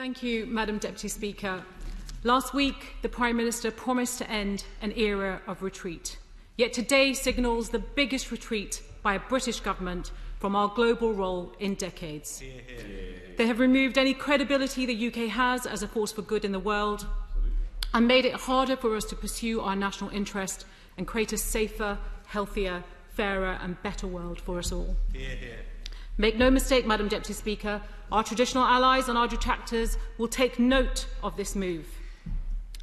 Thank you, Madam Deputy Speaker. Last week, the Prime Minister promised to end an era of retreat. Yet today signals the biggest retreat by a British government from our global role in decades. They have removed any credibility the UK has as a force for good in the world and made it harder for us to pursue our national interest and create a safer, healthier, fairer and better world for us all. Make no mistake, Madam Deputy Speaker, our traditional allies and our detractors will take note of this move.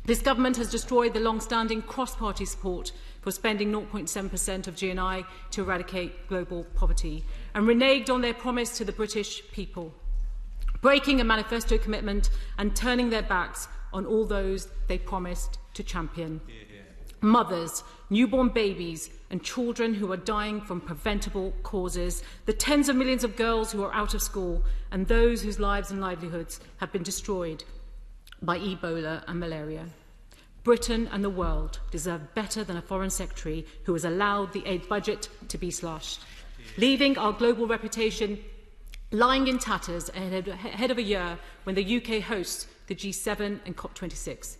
This government has destroyed the long-standing cross-party support for spending 0.7% of GNI to eradicate global poverty and reneged on their promise to the British people, breaking a manifesto commitment and turning their backs on all those they promised to champion. Mothers, newborn babies and children who are dying from preventable causes, the tens of millions of girls who are out of school and those whose lives and livelihoods have been destroyed by Ebola and malaria. Britain and the world deserve better than a Foreign Secretary who has allowed the aid budget to be slashed, leaving our global reputation lying in tatters ahead of a year when the UK hosts the G7 and COP26.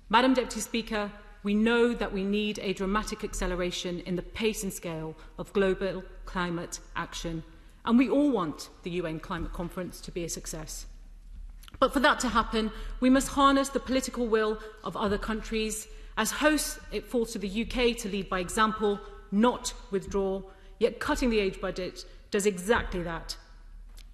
Madam Deputy Speaker, we know that we need a dramatic acceleration in the pace and scale of global climate action, and we all want the UN Climate Conference to be a success. But for that to happen, we must harness the political will of other countries. As hosts, it falls to the UK to lead by example, not withdraw, yet cutting the aid budget does exactly that,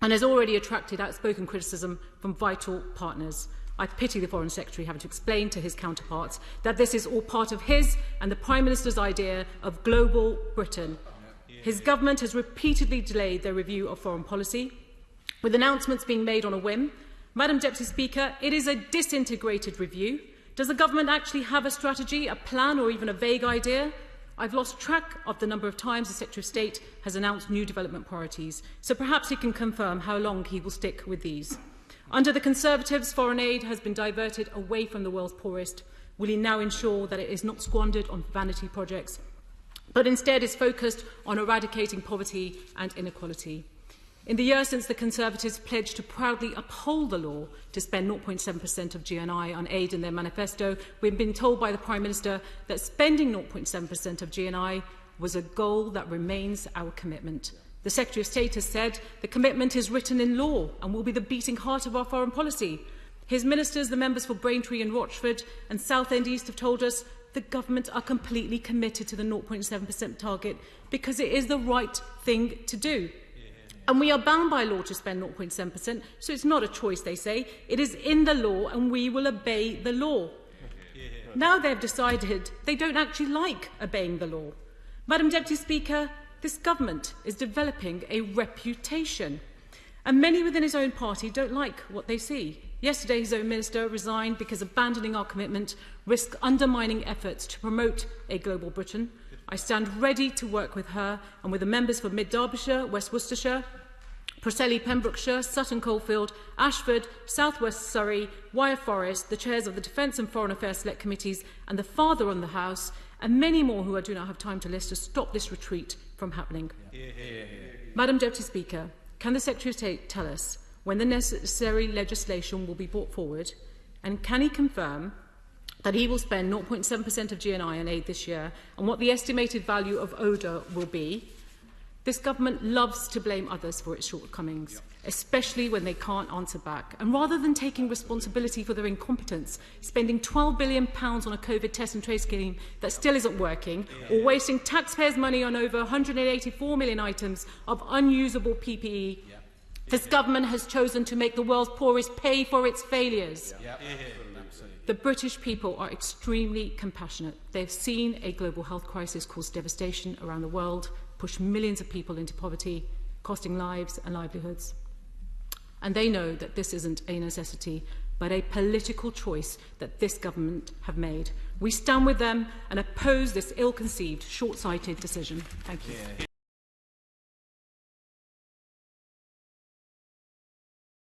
and has already attracted outspoken criticism from vital partners. I pity the Foreign Secretary having to explain to his counterparts that this is all part of his and the Prime Minister's idea of global Britain. His government has repeatedly delayed their review of foreign policy, with announcements being made on a whim. Madam Deputy Speaker, it is a disintegrated review. Does the government actually have a strategy, a plan or even a vague idea? I've lost track of the number of times the Secretary of State has announced new development priorities, so perhaps he can confirm how long he will stick with these. Under the Conservatives, foreign aid has been diverted away from the world's poorest. Will he now ensure that it is not squandered on vanity projects, but instead is focused on eradicating poverty and inequality? In the year since the Conservatives pledged to proudly uphold the law to spend 0.7% of GNI on aid in their manifesto, we've been told by the Prime Minister that spending 0.7% of GNI was a goal that remains our commitment. The Secretary of State has said the commitment is written in law and will be the beating heart of our foreign policy. His ministers, the members for Braintree and Rochford and Southend East, have told us the government are completely committed to the 0.7% target because it is the right thing to do. And we are bound by law to spend 0.7%, so it's not a choice, they say. It is in the law and we will obey the law. Now they've decided they don't actually like obeying the law. Madam Deputy Speaker, this government is developing a reputation, and many within his own party don't like what they see. Yesterday, his own minister resigned because abandoning our commitment risks undermining efforts to promote a global Britain. I stand ready to work with her and with the members for Mid Derbyshire, West Worcestershire, Preseli, Pembrokeshire, Sutton Coldfield, Ashford, South West Surrey, Wyre Forest, the chairs of the Defence and Foreign Affairs Select Committees and the Father on the House, and many more who I do not have time to list, to stop this retreat from happening. Madam Deputy Speaker, can the Secretary of State tell us when the necessary legislation will be brought forward, and can he confirm that he will spend 0.7% of GNI on aid this year and what the estimated value of ODA will be? This government loves to blame others for its shortcomings, especially when they can't answer back. And rather than taking responsibility for their incompetence, spending £12 billion on a COVID test and trace scheme that still isn't working, or wasting taxpayers' money on over 184 million items of unusable PPE, this government has chosen to make the world's poorest pay for its failures. The British people are extremely compassionate. They have seen a global health crisis cause devastation around the world, push millions of people into poverty, costing lives and livelihoods. And they know that this isn't a necessity, but a political choice that this government have made. We stand with them and oppose this ill-conceived, short-sighted decision. Thank you.